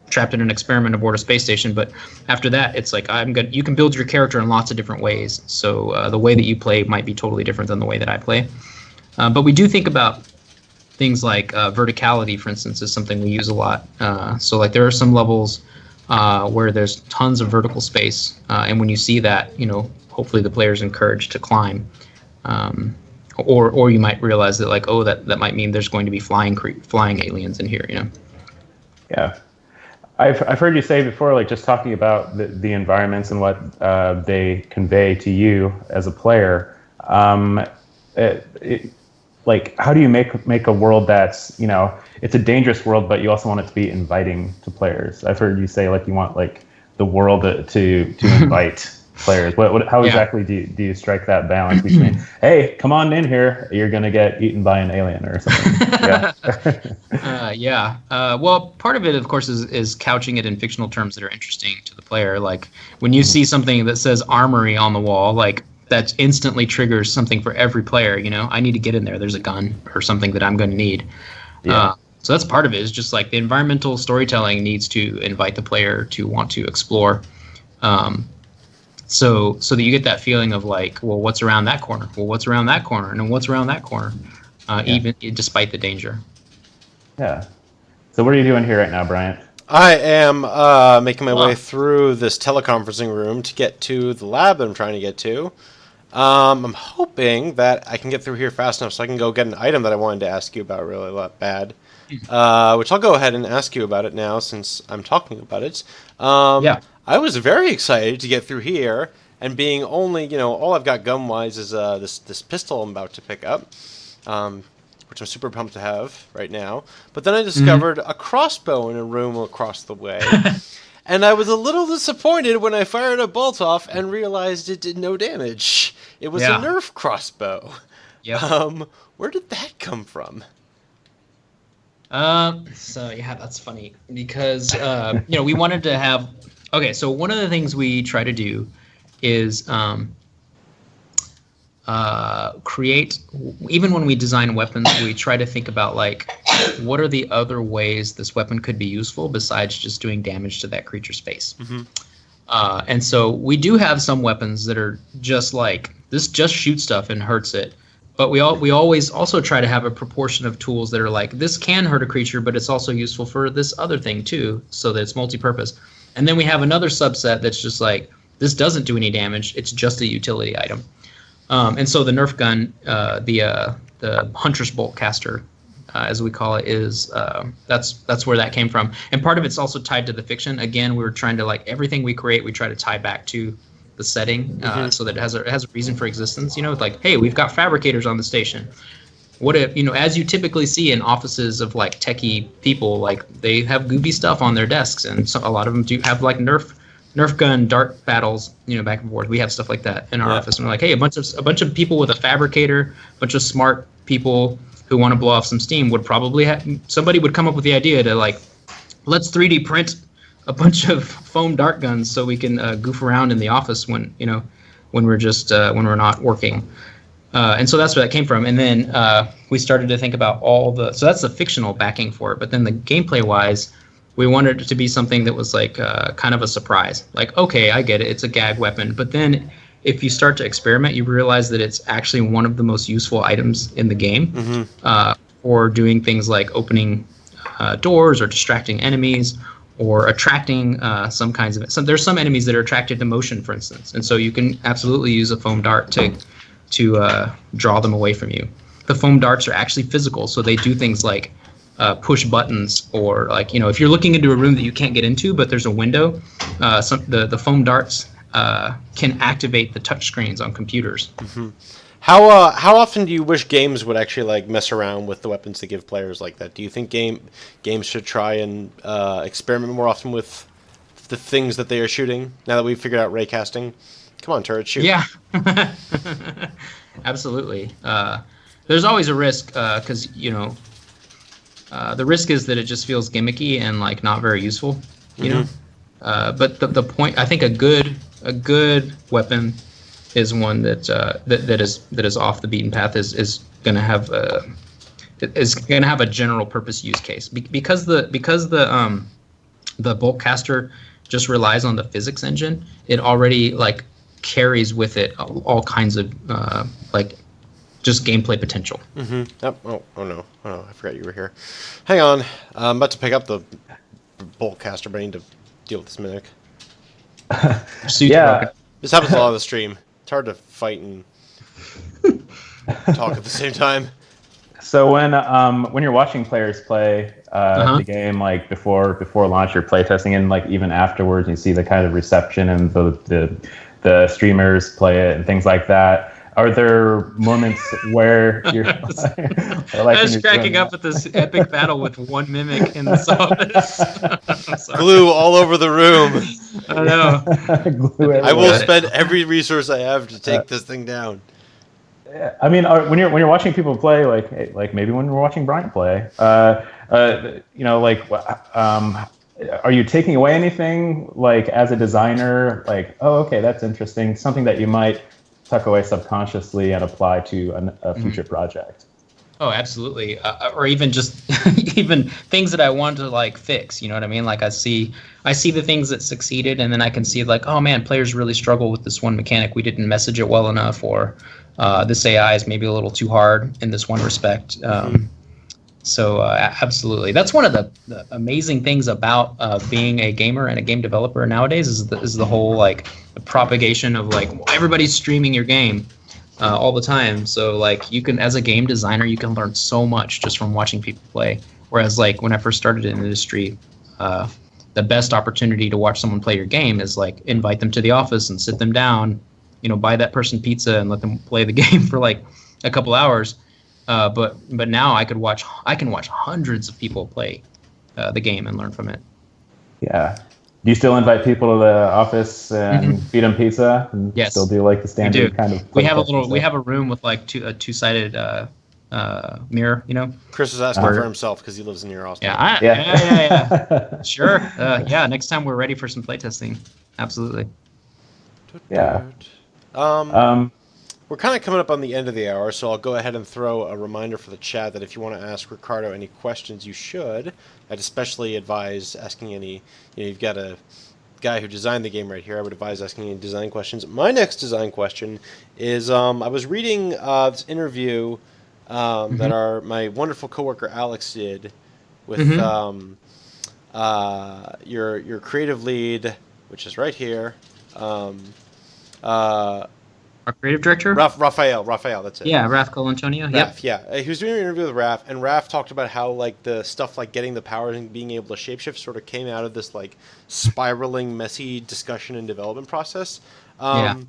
trapped in an experiment aboard a space station. But after that, it's like you can build your character in lots of different ways. So the way that you play might be totally different than the way that I play. But we do think about things like verticality, for instance, is something we use a lot. So like there are some levels where there's tons of vertical space, and when you see that, hopefully the player's encouraged to climb. Or you might realize that like, oh, that might mean there's going to be flying aliens in here, Yeah. I've heard you say before, like just talking about the environments and what they convey to you as a player. Like, how do you make a world that's, it's a dangerous world, but you also want it to be inviting to players? I've heard you say like you want like the world to invite players. How exactly do you strike that balance between, hey, come on in here, you're gonna get eaten by an alien or something? Well, part of it, of course, is couching it in fictional terms that are interesting to the player. Like when you see something that says armory on the wall, like that instantly triggers something for every player. I need to get in there. There's a gun or something that I'm going to need. So that's part of it. Is just like the environmental storytelling needs to invite the player to want to explore. So that you get that feeling of like, well, what's around that corner? Well, what's around that corner? And then what's around that corner? Even despite the danger. Yeah. So what are you doing here right now, Bryant? I am making my way through this teleconferencing room to get to the lab that I'm trying to get to. I'm hoping that I can get through here fast enough so I can go get an item that I wanted to ask you about really bad. Which I'll go ahead and ask you about it now since I'm talking about it. I was very excited to get through here, and being only, all I've got gun-wise is this pistol I'm about to pick up, which I'm super pumped to have right now. But then I discovered a crossbow in a room across the way, and I was a little disappointed when I fired a bolt off and realized it did no damage. It was a Nerf crossbow. Yep. Where did that come from? So yeah, that's funny because we wanted to have. Okay, so one of the things we try to do is create. Even when we design weapons, we try to think about like, what are the other ways this weapon could be useful besides just doing damage to that creature's face. And so we do have some weapons that are just like this, just shoot stuff and hurts it. But we always also try to have a proportion of tools that are like, this can hurt a creature, but it's also useful for this other thing too, so that it's multi-purpose. And then we have another subset that's just like, this doesn't do any damage, it's just a utility item. And so the Nerf gun, the Huntress Bolt Caster, as we call it, is that's where that came from. And part of it's also tied to the fiction. Again, we were trying to, like, everything we create, we try to tie back to the setting, so that it has a reason for existence. Like, hey, we've got fabricators on the station. What if, as you typically see in offices of like techie people, like they have goofy stuff on their desks, and so a lot of them do have like Nerf gun dart battles, back and forth. We have stuff like that in our office, and we're like, hey, a bunch of people with a fabricator, a bunch of smart people who want to blow off some steam would probably somebody would come up with the idea to like, let's 3D print a bunch of foam dart guns so we can goof around in the office when we're just when we're not working. And so that's where that came from. And then we started to think about so that's the fictional backing for it. But then the gameplay wise, we wanted it to be something that was like kind of a surprise. Like, okay, I get it, it's a gag weapon. But then if you start to experiment, you realize that it's actually one of the most useful items in the game for doing things like opening doors or distracting enemies or attracting some kinds of. There's some enemies that are attracted to motion, for instance. And so you can absolutely use a foam dart to draw them away from you. The foam darts are actually physical, so they do things like push buttons, or like, if you're looking into a room that you can't get into, but there's a window, the foam darts can activate the touch screens on computers. How often do you wish games would actually like mess around with the weapons to give players like that? Do you think games should try and experiment more often with the things that they are shooting now that we've figured out ray casting? Come on, turret, shoot. Yeah, absolutely. There's always a risk because the risk is that it just feels gimmicky and like not very useful, But the point, I think, a good weapon is one that is off the beaten path, is going to have a general purpose use case because the bolt caster just relies on the physics engine. It already like carries with it all kinds of like just gameplay potential. Yep. Oh no, I forgot you were here. Hang on, I'm about to pick up the bolt caster, but I need to deal with this mimic. Yeah, this happens a lot of the stream. It's hard to fight and talk at the same time. So when you're watching players play the game, like before launch, you're playtesting, and like even afterwards, you see the kind of reception and the streamers play it and things like that. Are there moments where you're I was cracking up at this epic battle with one mimic in this office. Glue all over the room. I know. I will spend every resource I have to take this thing down. I mean, when you're watching people play, like maybe when we're watching Bryant play, are you taking away anything, like as a designer, like, oh, okay, that's interesting, something that you might tuck away subconsciously and apply to a future project? Oh, absolutely. Or even just even things that I want to like fix. You know what I mean? Like I see the things that succeeded, and then I can see like, oh man, players really struggle with this one mechanic. We didn't message it well enough, or this AI is maybe a little too hard in this one respect. So absolutely, that's one of the amazing things about being a gamer and a game developer nowadays is the whole like the propagation of like everybody's streaming your game all the time. So like you can, as a game designer, you can learn so much just from watching people play. Whereas like when I first started in the industry, the best opportunity to watch someone play your game is like invite them to the office and sit them down, buy that person pizza and let them play the game for like a couple hours. But now I can watch hundreds of people play the game and learn from it. Yeah. Do you still invite people to the office and feed them pizza? And Yes. Still do like the standard kind of? We have a room with like a two-sided mirror. Chris is asking for himself because he lives in your Austin. Yeah. Sure. Yeah. Next time we're ready for some playtesting. Absolutely. Yeah. We're kind of coming up on the end of the hour, so I'll go ahead and throw a reminder for the chat that if you want to ask Ricardo any questions, you should. I'd especially advise asking any, you've got a guy who designed the game right here. I would advise asking any design questions. My next design question is, I was reading this interview that my wonderful coworker Alex did with your creative lead, which is right here. Our creative director? Raphael, that's it. Yeah, Raph Colantonio. Raph, yeah. He was doing an interview with Raph, and Raph talked about how like the stuff like getting the powers and being able to shapeshift sort of came out of this like spiraling, messy discussion and development process. From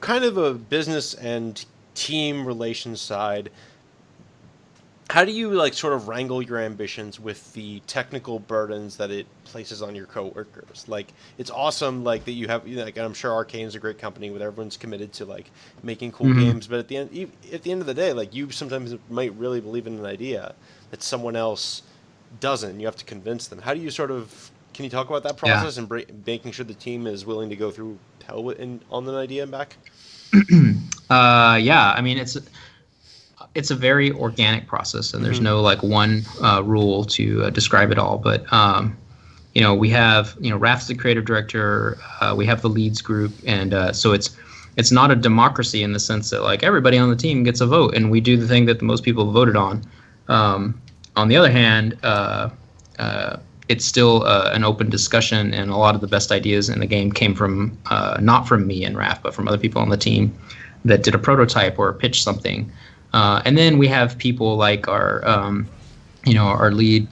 kind of a business and team relations side, how do you like sort of wrangle your ambitions with the technical burdens that it places on your coworkers? Like, it's awesome, like that you have, like, I'm sure Arcane's a great company where everyone's committed to like making cool games, but at the end of the day, like you sometimes might really believe in an idea that someone else doesn't. You have to convince them. How do you can you talk about that process and making sure the team is willing to go through hell on an idea and back? Yeah, I mean it's a very organic process, and there's no like one rule to describe it all. But we have Raph's the creative director, we have the leads group, and so it's not a democracy in the sense that like everybody on the team gets a vote, and we do the thing that the most people voted on. On the other hand, it's still an open discussion, and a lot of the best ideas in the game came from not from me and Raph, but from other people on the team that did a prototype or pitched something. And then we have people like our lead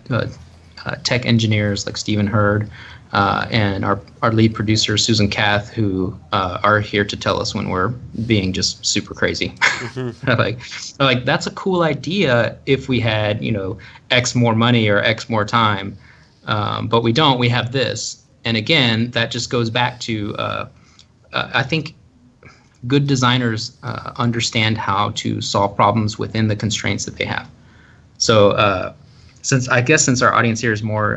tech engineers like Stephen Hurd and our lead producer Susan Kath, who are here to tell us when we're being just super crazy. like that's a cool idea if we had X more money or X more time, but we don't. We have this, and again that just goes back to I think good designers understand how to solve problems within the constraints that they have. So since our audience here is more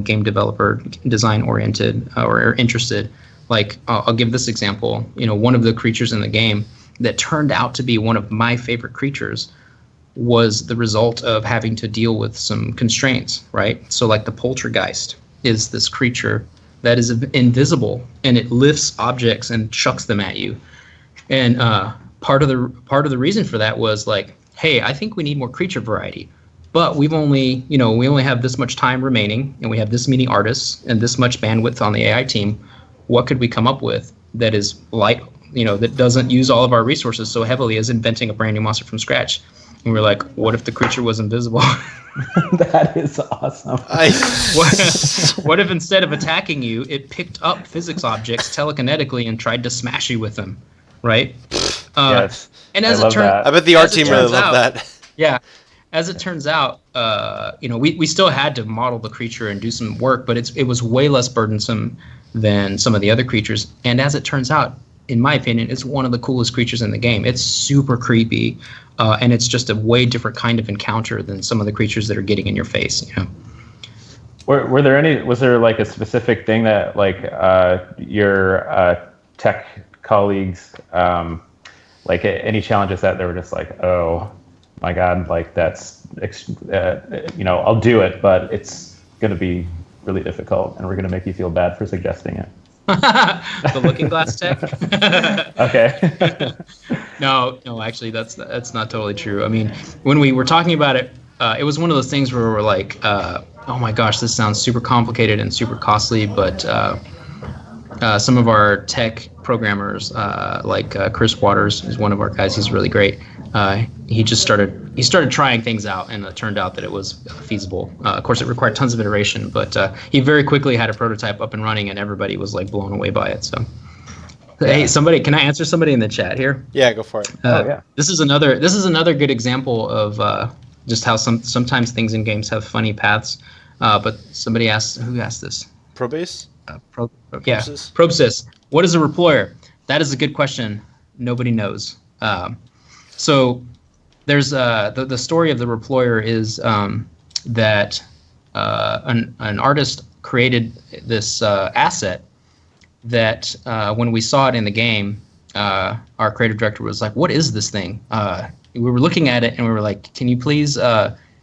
game developer design oriented or interested, like I'll give this example. One of the creatures in the game that turned out to be one of my favorite creatures was the result of having to deal with some constraints, right? So like the poltergeist is this creature that is invisible, and it lifts objects and chucks them at you. And part of the reason for that was like, hey, I think we need more creature variety, but we only have this much time remaining, and we have this many artists and this much bandwidth on the AI team. What could we come up with that is light, that doesn't use all of our resources so heavily as inventing a brand new monster from scratch? And we're like, what if the creature was invisible? That is awesome. What if instead of attacking you, it picked up physics objects telekinetically and tried to smash you with them? Right? Yes. And as it turns, I bet the art team really loved that. Yeah. As it turns out, we still had to model the creature and do some work, but it was way less burdensome than some of the other creatures. And as it turns out, in my opinion, it's one of the coolest creatures in the game. It's super creepy, and it's just a way different kind of encounter than some of the creatures that are getting in your face. Was there like a specific thing that like your tech colleagues, like any challenges that they were just like, oh, my God, like that's, I'll do it, but it's going to be really difficult, and we're going to make you feel bad for suggesting it. The Looking Glass tech. Okay. No, actually, that's not totally true. I mean, when we were talking about it, it was one of those things where we're like, oh my gosh, this sounds super complicated and super costly, but some of our tech programmers, like Chris Waters, is one of our guys. He's really great. He started trying things out, and it turned out that it was feasible. Of course, it required tons of iteration, but he very quickly had a prototype up and running, and everybody was like blown away by it. So, hey, can I answer somebody in the chat here? Yeah, go for it. Yeah. This is another good example of just how sometimes things in games have funny paths. But somebody asked, who asked this? Probase? Probsys. What is a reployer? That is a good question. Nobody knows. So there's the story of the reployer is that an artist created this asset that when we saw it in the game, our creative director was like, "What is this thing?" We were looking at it and we were like, "Can you please?"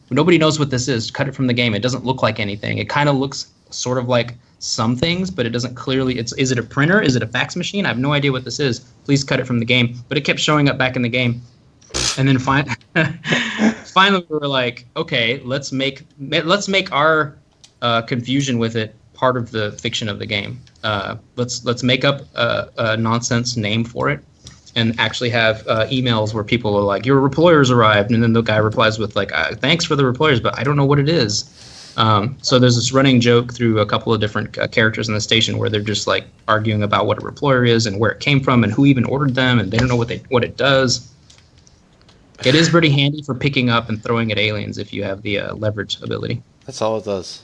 Nobody knows what this is. Cut it from the game. It doesn't look like anything. It kind of looks sort of like some things, but it doesn't clearly. Is it a printer? Is it a fax machine? I have no idea what this is. Please cut it from the game. But it kept showing up back in the game, and then finally we were like, okay, let's make our confusion with it part of the fiction of the game. Let's make up a nonsense name for it, and actually have emails where people are like, "Your reployers arrived," and then the guy replies with like, "Thanks for the reployers, but I don't know what it is." So there's this running joke through a couple of different characters in the station where they're just like arguing about what a reployer is and where it came from and who even ordered them, and they don't know what it does. It is pretty handy for picking up and throwing at aliens if you have the leverage ability. That's all it does.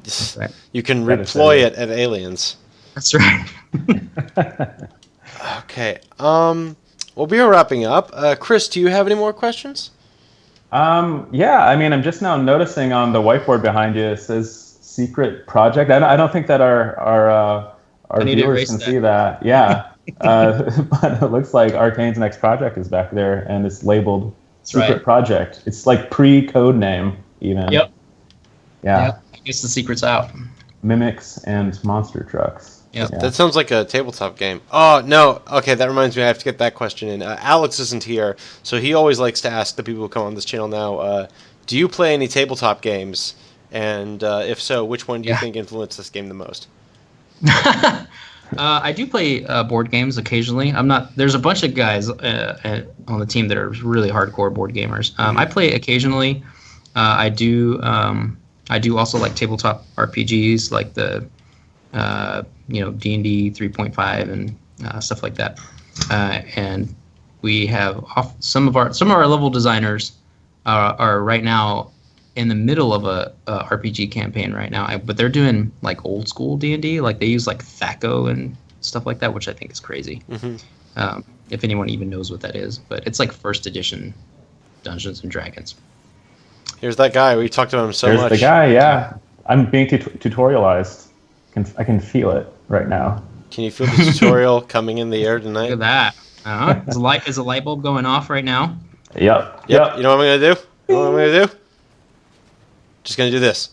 That's right. You can reploy it at aliens. That's right. Okay. Well, we are wrapping up. Chris, do you have any more questions? Yeah, I mean, I'm just now noticing on the whiteboard behind you, it says secret project. I don't think that our viewers can see that. Yeah. But it looks like Arcane's next project is back there, and it's labeled secret project. It's like pre-code name even. Yep. Yeah. I guess the secret's out. Mimics and monster trucks. Yep. That sounds like a tabletop game. Oh, no. Okay, that reminds me. I have to get that question in. Alex isn't here, so he always likes to ask the people who come on this channel now, do you play any tabletop games? And if so, which one do you think influenced this game the most? I do play board games occasionally. There's a bunch of guys on the team that are really hardcore board gamers. I play occasionally. I do also like tabletop RPGs, like the D&D 3.5 and stuff like that. And we have some of our level designers are right now in the middle of a RPG campaign right now, but they're doing like old school D&D, like they use like THAC0 and stuff like that, which I think is crazy. Mm-hmm. If anyone even knows what that is, but it's like first edition Dungeons and Dragons. Here's that guy. We talked about him so much. Here's the guy. Yeah, I'm being tutorialized. I can feel it right now. Can you feel the tutorial coming in the air tonight? Look at that. Is a light bulb going off right now? Yep. You know what I'm gonna do? Just gonna do this.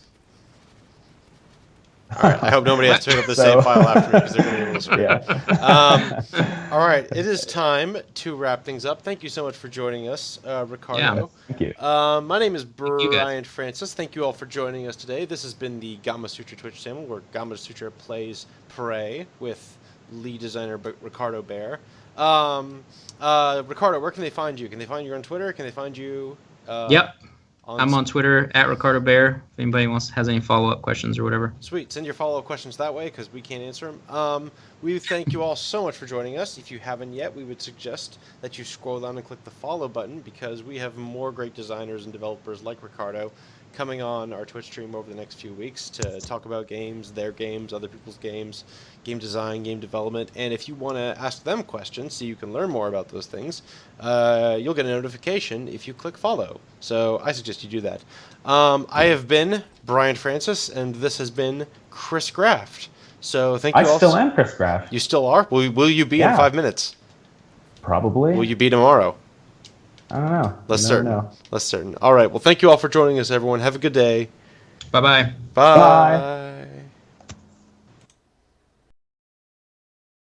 All right. I hope nobody has to pick up the same file after me because they're gonna be able to scream. Yeah. All right. It is time to wrap things up. Thank you so much for joining us, Ricardo. Yeah. Thank you. My name is Brian Francis. Thank you all for joining us today. This has been the Gamasutra Twitch channel where Gamasutra Plays Prey with lead designer Ricardo Bare. Ricardo, where can they find you? Can they find you on Twitter? Can they find you? Yep. I'm on Twitter at Ricardo Bare. If anybody has any follow-up questions or whatever. Sweet. Send your follow-up questions that way because we can't answer them. We thank you all so much for joining us. If you haven't yet, we would suggest that you scroll down and click the follow button because we have more great designers and developers like Ricardo coming on our Twitch stream over the next few weeks to talk about games, their games, other people's games, game design, game development. And if you want to ask them questions so you can learn more about those things, you'll get a notification if you click follow. So I suggest you do that. I have been Brian Francis, and this has been Chris Graft. So thank you all. I still am Chris Graft. You still are? Will you be in 5 minutes? Probably. Will you be tomorrow? I don't know. Less You never certain. know. Less certain. All right. Well, thank you all for joining us, everyone. Have a good day. Bye-bye. Bye. Bye.